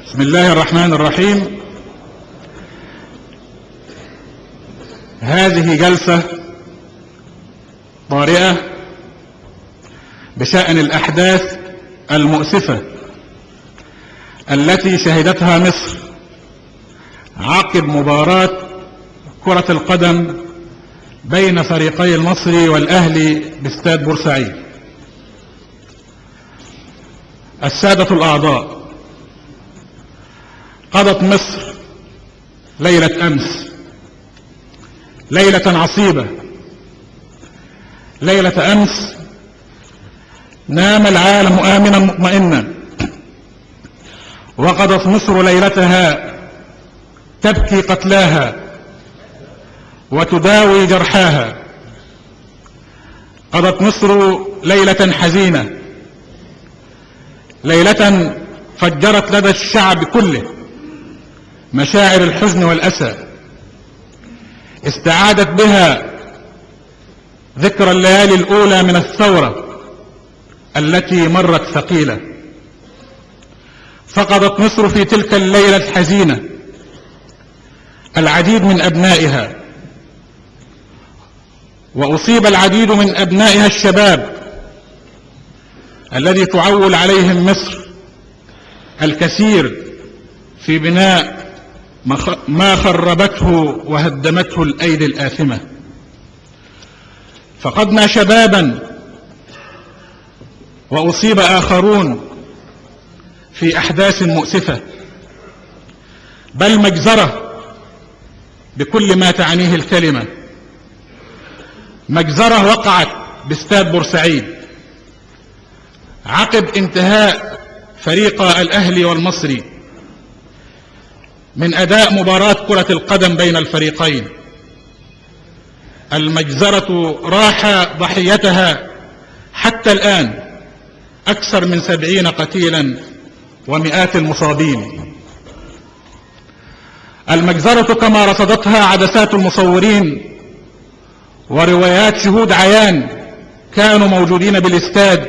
بسم الله الرحمن الرحيم. هذه جلسة طارئة بشأن الأحداث المؤسفة التي شهدتها مصر عقب مباراة كرة القدم بين فريقي المصري والأهلي باستاد بورسعيد. السادة الأعضاء، قضت مصر ليلة أمس ليلة عصيبة. ليلة أمس نام العالم آمنا مطمئنا، وقضت مصر ليلتها تبكي قتلاها وتداوي جرحاها. قضت مصر ليلة حزينة، ليلة فجرت لدى الشعب كله مشاعر الحزن والأسى، استعادت بها ذكرى الليالي الأولى من الثورة التي مرت ثقيلة. فقدت مصر في تلك الليلة الحزينة العديد من أبنائها، وأصيب العديد من أبنائها الشباب الذي تعول عليهم مصر الكثير في بناء ما خربته وهدمته الأيدي الآثمة. فقدنا شبابا وأصيب آخرون في أحداث مؤسفة، بل مجزرة بكل ما تعنيه الكلمة. مجزرة وقعت باستاد بورسعيد عقب انتهاء فريق الأهلي والمصري من أداء مباراة كرة القدم بين الفريقين. المجزرة راح ضحيتها حتى الآن أكثر من 70 قتيلا ومئات المصابين. المجزرة كما رصدتها عدسات المصورين وروايات شهود عيان كانوا موجودين بالاستاد،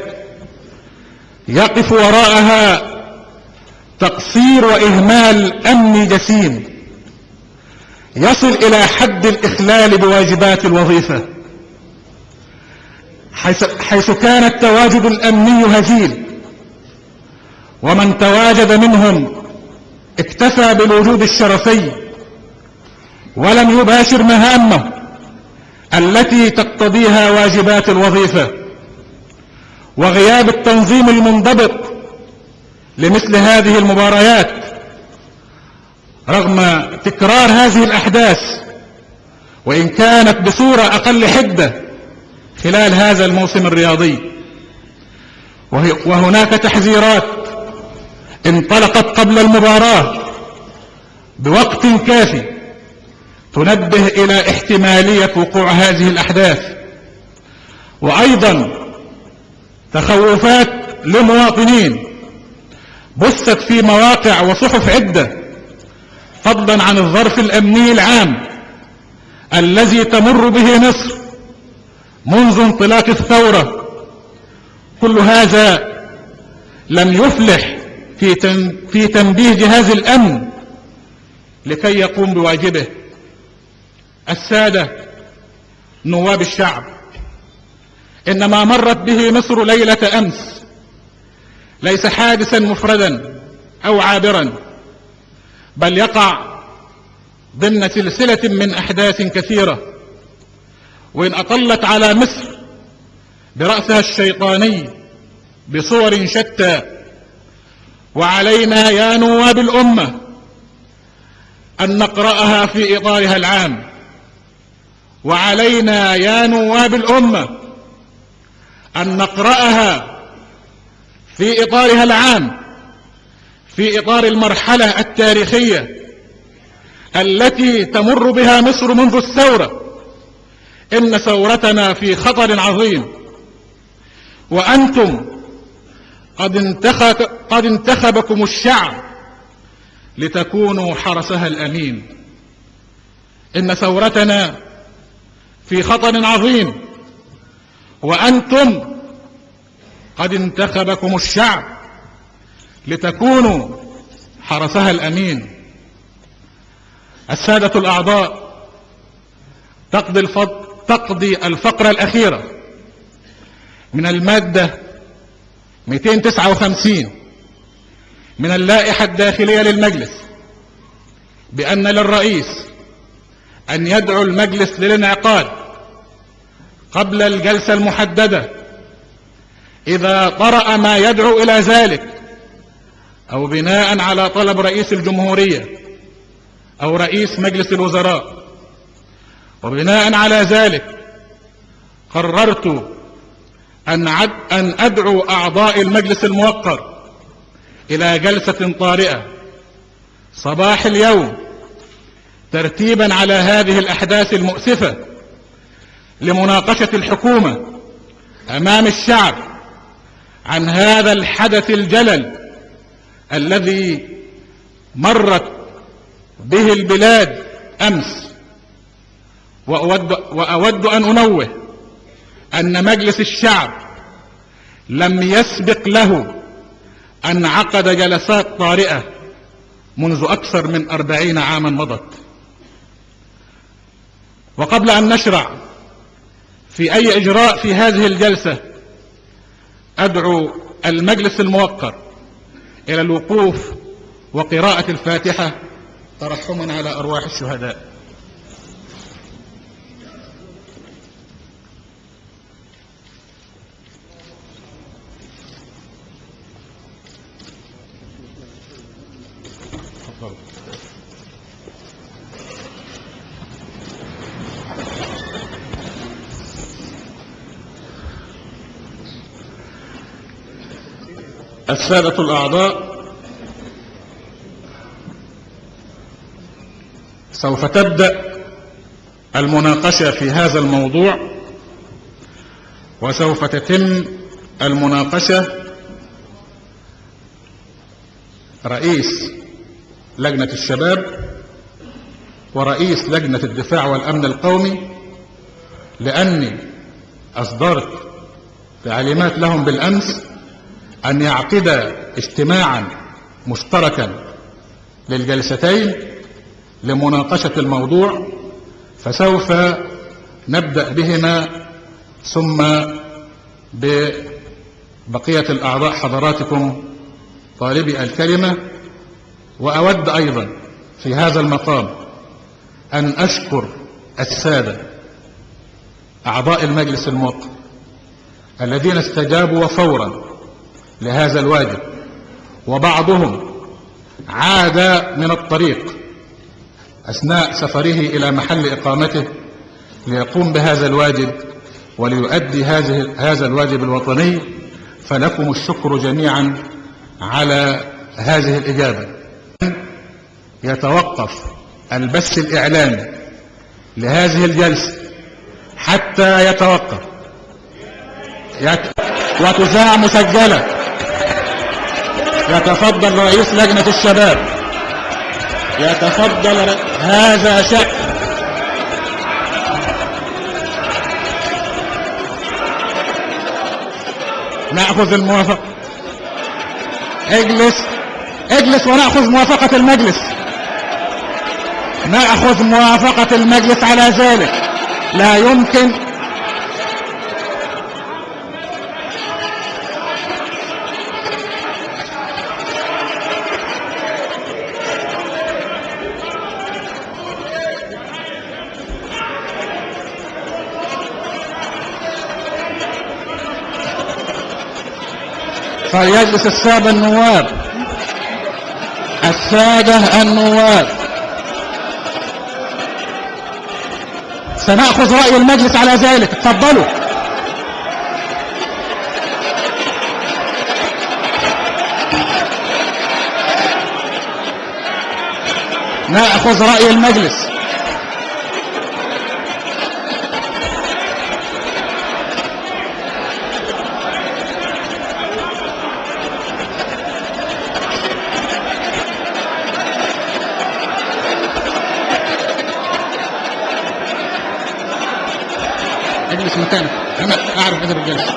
يقف وراءها تقصير وإهمال أمني جسيم يصل إلى حد الإخلال بواجبات الوظيفة، حيث كان التواجد الأمني هزيل، ومن تواجد منهم اكتفى بالوجود الشرفي ولم يباشر مهامه التي تقتضيها واجبات الوظيفة. وغياب التنظيم المنضبط لمثل هذه المباريات رغم تكرار هذه الأحداث، وإن كانت بصورة أقل حدة خلال هذا الموسم الرياضي. وهناك تحذيرات انطلقت قبل المباراة بوقت كافي تنبه إلى احتمالية وقوع هذه الأحداث، وأيضا تخوفات لمواطنين بثت في مواقع وصحف عدة، فضلا عن الظرف الأمني العام الذي تمر به مصر منذ انطلاق الثورة. كل هذا لم يفلح في تنبيه جهاز الأمن لكي يقوم بواجبه. السادة نواب الشعب، إنما مرت به مصر ليلة أمس ليس حادثا مفردا أو عابرا، بل يقع ضمن سلسلة من أحداث كثيرة، وإن أطلت على مصر برأسها الشيطاني بصور شتى. وعلينا يا نواب الأمة أن نقرأها في إطارها العام، وعلينا يا نواب الأمة أن نقرأها في إطارها العام، في إطار المرحلة التاريخية التي تمر بها مصر منذ الثورة. إن ثورتنا في خطر عظيم، وأنتم قد انتخبكم الشعب لتكونوا حرسها الأمين. إن ثورتنا في خطر عظيم، وأنتم قد انتخبكم الشعب لتكونوا حرسها الأمين. السادة الأعضاء، تقضي الفقرة الأخيرة من المادة 259 من اللائحة الداخلية للمجلس بأن للرئيس أن يدعو المجلس للانعقاد قبل الجلسة المحددة إذا طرأ ما يدعو إلى ذلك، أو بناء على طلب رئيس الجمهورية أو رئيس مجلس الوزراء. وبناء على ذلك قررت أن أدعو أعضاء المجلس الموقر إلى جلسة طارئة صباح اليوم ترتيبا على هذه الأحداث المؤسفة لمناقشة الحكومة أمام الشعب عن هذا الحدث الجلل الذي مرت به البلاد أمس. وأود أن أنوه أن مجلس الشعب لم يسبق له أن عقد جلسات طارئة منذ أكثر من 40 عاما مضت. وقبل أن نشرع في أي إجراء في هذه الجلسة أدعو المجلس الموقر إلى الوقوف وقراءة الفاتحة ترحما على أرواح الشهداء. السادة الأعضاء، سوف تبدأ المناقشة في هذا الموضوع، وسوف تتم المناقشة. رئيس لجنة الشباب ورئيس لجنة الدفاع والأمن القومي، لأني أصدرت تعليمات لهم بالأمس أن يعقد اجتماعا مشتركا للجلستين لمناقشة الموضوع، فسوف نبدأ بهما ثم ببقية الأعضاء حضراتكم طالبي الكلمة. وأود أيضا في هذا المقام أن أشكر السادة أعضاء المجلس الموقر الذين استجابوا فورا لهذا الواجب، وبعضهم عاد من الطريق أثناء سفره إلى محل إقامته ليقوم بهذا الواجب وليؤدي هذا الواجب الوطني. فلكم الشكر جميعا على هذه الإجابة. يتوقف البث الإعلامي لهذه الجلسة حتى يتوقف وتذاع مسجلة. يتفضل رئيس لجنة الشباب، يتفضل. هذا شأن نأخذ الموافقة. اجلس ونأخذ موافقة المجلس. نأخذ موافقة المجلس على ذلك. لا يمكن فليجلس السادة النواب. السادة النواب، سنأخذ رأي المجلس على ذلك. اتفضلوا. نأخذ رأي المجلس. اجلس مكانك، انا اعرف ادب الجلسه.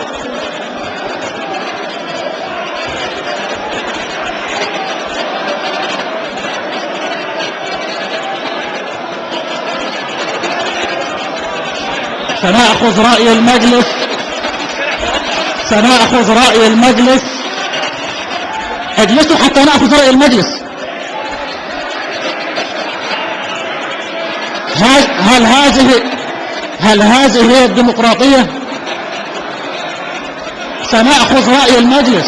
سنأخذ رأي المجلس. سنأخذ رأي المجلس. اجلسوا حتى نأخذ رأي المجلس. هل هذه هي الديمقراطية؟ سنأخذ رأي المجلس.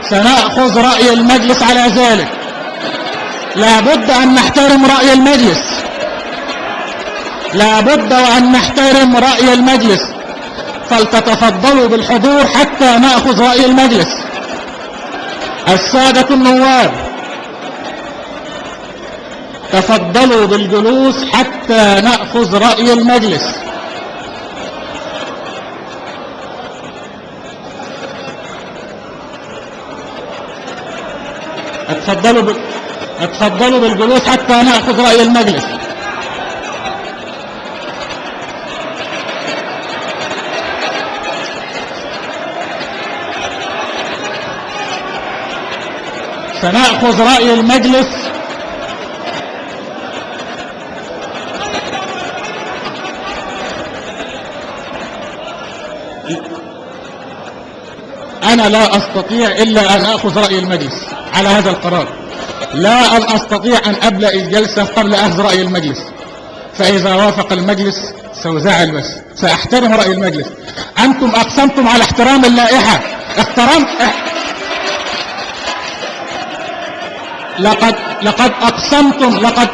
سنأخذ رأي المجلس على ذلك. لابد أن نحترم رأي المجلس. لابد وأن نحترم رأي المجلس، فلتتفضلوا بالحضور حتى نأخذ رأي المجلس. السادة النواب تفضلوا بالجلوس حتى نأخذ رأي المجلس. اتفضلوا بالجلوس حتى نأخذ رأي المجلس. سنأخذ رأي المجلس. أنا لا أستطيع إلا أن أخذ رأي المجلس على هذا القرار. لا أن أستطيع أن أبدأ الجلسة قبل أخذ رأي المجلس، فإذا وافق المجلس سأزعل، بس سأحترم رأي المجلس. أنتم أقسمتم على احترام اللائحة. لقد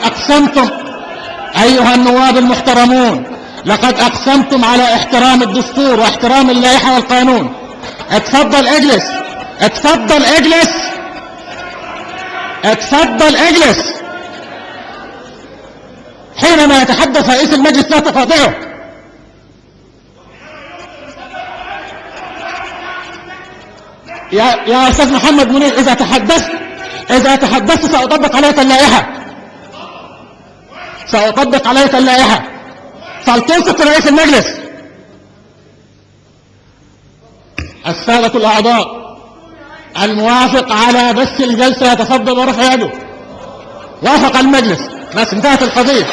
أقسمتم أيها النواب المحترمون، لقد أقسمتم على احترام الدستور واحترام اللائحة والقانون. اتفضل اجلس. اتفضل اجلس. اتفضل اجلس. حينما يتحدث رئيس المجلس لا تقاطعه. يا أستاذ محمد منير، إذا تحدثت سأطبق عليك اللائحة. سأطبق عليك اللائحة، فلتنصت رئيس المجلس. السادة الأعضاء، الموافق على بث الجلسة يتفضل ورفع يده. وافق المجلس، بس انتهت القضية.